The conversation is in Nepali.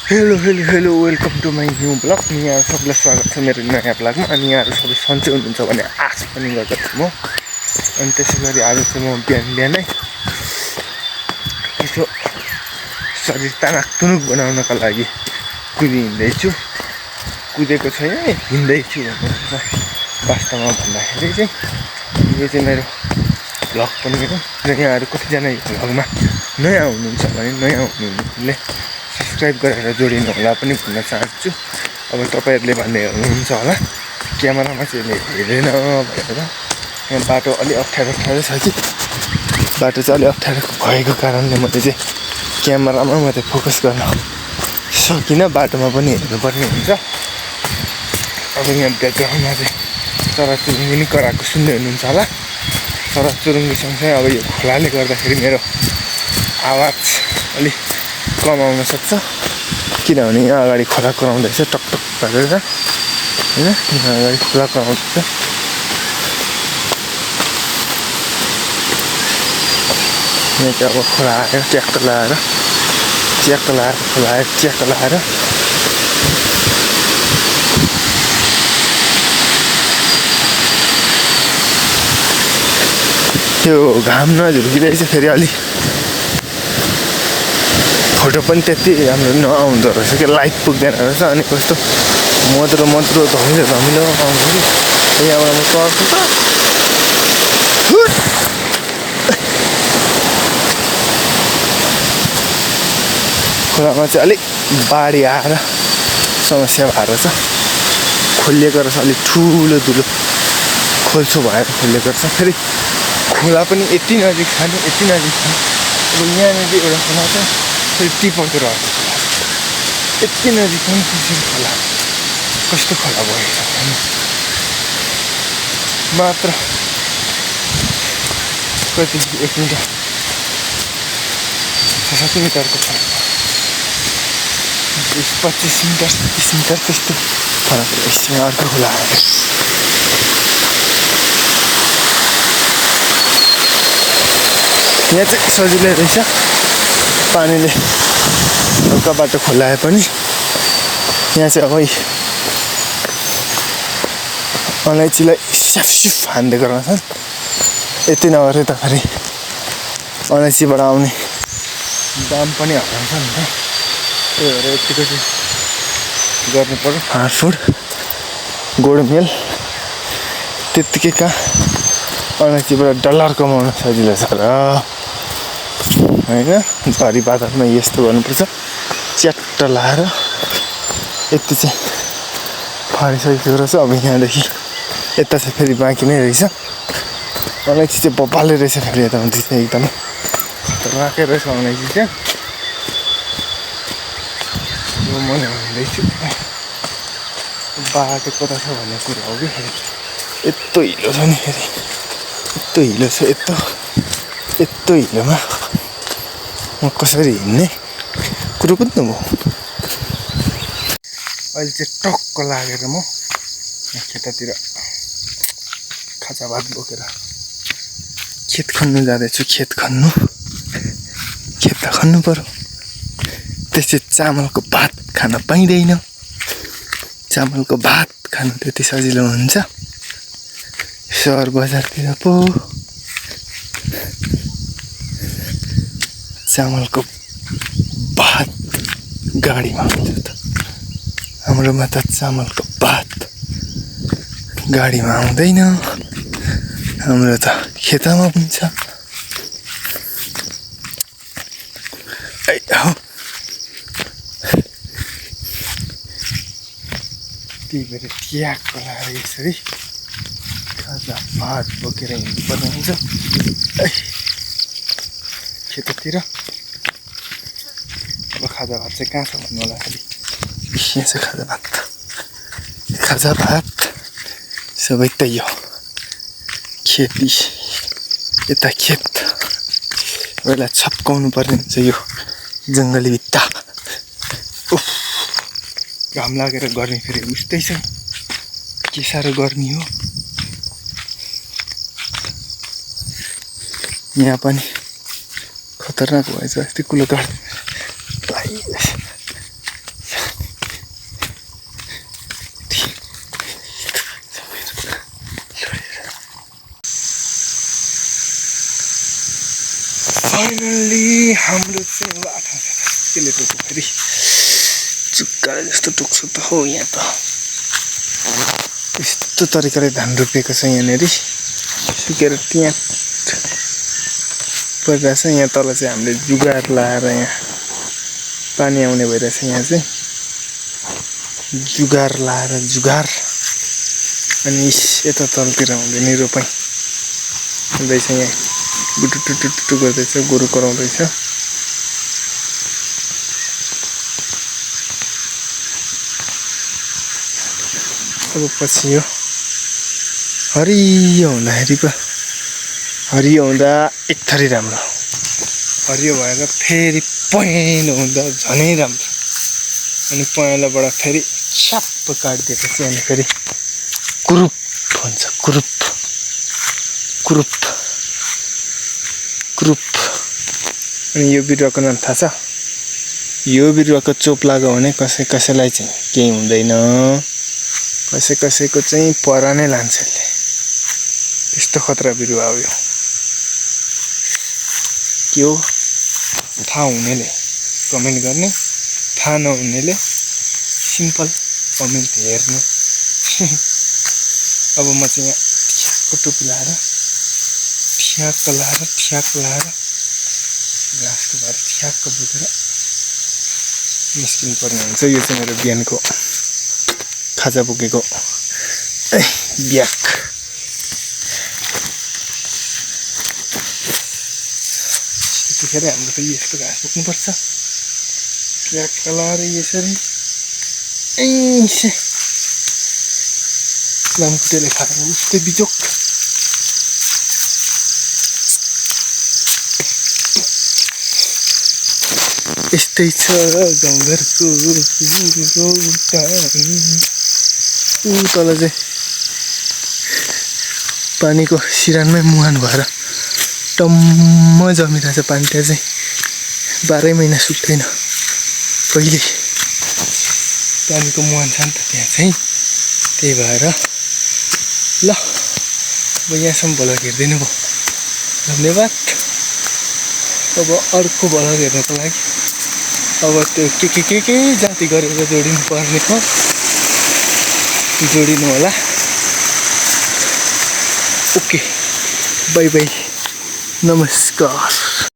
Hello welcome to my new blog. यहाँ सबैलाई स्वागत छ मेरो नयाँ ब्लगमा। अनि यहाँहरू सबै सन्चै हुनुहुन्छ भने आश पनि गर्दछु म। अनि त्यसै गरी आज चाहिँ म बिहानै यसो शरीर तानाक बनाउनका लागि हिँड्दैछु। कुदेको छैन, हिँड्दैछु भन्नुपर्छ वास्तवमा भन्दाखेरि चाहिँ। यो चाहिँ मेरो भ्लग पनि हो र यहाँहरू कतिजना यो भ्लगमा नयाँ हुनुहुन्छ भने नयाँ हुनुहुनेले सब्सक्राइब गरेर जोडिनु होला पनि भन्न चाहन्छु। अब तपाईँहरूले भन्ने हुनुहुन्छ होला क्यामेरामा चाहिँ हेर्दैन भनेर। यहाँ बाटो अलि अप्ठ्यारो छ कि बाटो चाहिँ अलि अप्ठ्यारो भएको कारणले मैले चाहिँ क्यामेरामा मात्रै फोकस गर्न सकिनँ, बाटोमा पनि हेर्नुपर्ने हुन्छ। अब यहाँ ब्याकग्राउन्डमा चाहिँ चराचुरुङ्गी नि कराएको सुन्दै हुनुहुन्छ होला। चराचुरुङ्गी सँगसँगै अब यो खोलाले गर्दाखेरि मेरो आवाज अलिक कम आउन सक्छ, किनभने यहाँ अगाडि खोला कराउँदैछ टकटक गरेर होइन। यहाँ अगाडि खोला कराउँदैछ। यहाँ चाहिँ अब खोला आएर ट्याक्टर लाएर खोला आएर च्याक्क लाएर यो घाम नझुल्किरहेछ। फेरि अलि फोटो पनि त्यति राम्रो नआउँदो रहेछ कि लाइट पुग्दैन रहेछ। अनि कस्तो मद्रो धमिलो आउँछ कि यहाँबाट म चढ्छु त खोलामा चाहिँ अलिक बाढी आएर समस्या भएर छ। खोलिएको रहेछ, अलिक ठुलो खोल्छो भएर खोलिएको रहेछ। फेरि खोला पनि यति नजिक छ नि यति नजिक छ। अब यहाँनिर एउटा खोला छ, फेरि टिपाउँतिर रहेछ खोला यति नजिक पनि कसरी खोला, कस्तो खोला भएको छ मात्र कति 1 मिटर 6-7 मिटरको फरक, 20-25 मिटर 30 मिटर त्यस्तो फरक रहेछ अर्को खोला आएर। यहाँ चाहिँ सजिलै रहेछ, पानीले हल्का बाटो खोलाए पनि यहाँ चाहिँ अब अलैँचीलाई स्याफ हान्दिएको रहेछन्। यति नगरे त फेरि अलैँचीबाट आउने दाम पनि हराउँछ नि त। त्यही भएर यतिको चाहिँ गर्नु पर्यो। फाँडफुड गोडमेल त्यत्तिकै कहाँ अलैँचीबाट डलर कमाउन सजिलो छ र होइन। झरी बादलमा यस्तो गर्नुपर्छ, च्याट्ट लाएर यति चाहिँ फालिसकेको रहेछ। अब यहाँदेखि यता चाहिँ फेरि बाँकी नै रहेछ। अलैँची चाहिँ बब्बाले रहेछ। फेरि यता चाहिँ एकदमै खतरनाकै रहेछ अलैँची चाहिँ। यो म हिँड्दैछु, बाटो कता छ भन्ने कुरा हो कि फेरि यत्रो हिलो छ नि, फेरि यत्रो हिलो छ, यत्रो हिलोमा म कसरी हिँड्ने कुरो बुझ्नु भयो। अहिले चाहिँ टक्क लागेर म खेततिर खाजा भात बोकेर खेत खन्नु जाँदैछु। खेत त खन्नु पर्यो, त्यसै चामलको भात खान पाइँदैन। चामलको भात खानु त्यति सजिलो हुन्छ सहर बजारतिर पो। चामलको भात गाडीमा हुन्छ त, हाम्रोमा त चामलको भात गाडीमा आउँदैन, हाम्रो त खेतमा हुन्छ। त्यही भएर ट्याक्क लाएर यसरी खाजा भात बोकेर हिँड्नुपर्ने हुन्छ खेततिर। अब खाजा भात चाहिँ कहाँ छ भन्नु होला, खालि यहाँ छ खाजा भात सबै त यो खेती। यता खेत यसलाई छप्काउनु पर्ने हुन्छ, यो जङ्गली भित्ता। घाम लागेर गर्मी फेरि उस्तै छ, के साह्रो गर्मी हो यहाँ पनि। खतरनाक भएछ अस्ति कुलो फाइनल्ली हाम्रो चाहिँ बाटो केले टोक्यो फेरि चुक्का जस्तो टोक्छ त हो यहाँ त यस्तो तरिकाले धान रोपेको छ यहाँनिर सुकेर त्यहाँ परिरहेछ यहाँ तल चाहिँ हामीले जुगार लाएर यहाँ पानी आउने भइरहेछ यहाँ चाहिँ जुगार लाएर जुगार अनि यता तलतिर हुँदैन रोपाइ हुँदैछ यहाँ गुटुटुटुटु गर्दैछ गोरु कराउँदैछ अब पछि यो हरियो हुँदाखेरि पो हरियो हुँदा एक थरी राम्रो हरियो भएर फेरि पहेँलो हुँदा झनै राम्रो अनि पहेँलोबाट फेरि छ्याप्प काटिदिएपछि अनि फेरि कुरुप हुन्छ कुरुप कुरुप कुरुप अनि यो बिरुवाको नाम थाहा छ यो बिरुवाको चोप लाग्यो भने कसैलाई चाहिँ केही हुँदैन कसैको चाहिँ परा नै लान्छ यसले त्यस्तो खतरा बिरुवा हो यो के हो थाहा हुनेले कमेन्ट गर्ने थाहा नहुनेले सिम्पल कमेन्ट हेर्नु अब म चाहिँ यहाँ ठ्याक्क टोपी लाएर ठ्याक्क लाएर घाँसको भार ठ्याक्क बोकेर निस्किनु पर्ने हुन्छ यो चाहिँ मेरो बिहानको खाजा बोकेको ब्याग त्यतिखेर हाम्रो त यस्तो घाँस बोक्नुपर्छ ट्र्याक्क लाएर यसरी लामखुट्टेले खाएर उस्तै बिजोक यस्तै छ गाउँघरको तल चाहिँ पानीको सिरानमै मुहान भएर टम्म जमिरहेछ पानी त्यहाँ चाहिँ 12 महिना सुक्दैन कहिले पानीको मुहान छ नि त त्यहाँ चाहिँ त्यही भएर ल अब यहाँसम्म भ्लग हेरिदिनु भयो धन्यवाद अब अर्को भ्लग हेर्नको लागि अब त्यो के जाति गरेर जोडिनु पर्ने हो जोडिनु होला ओके बाई बाई नमस्कार।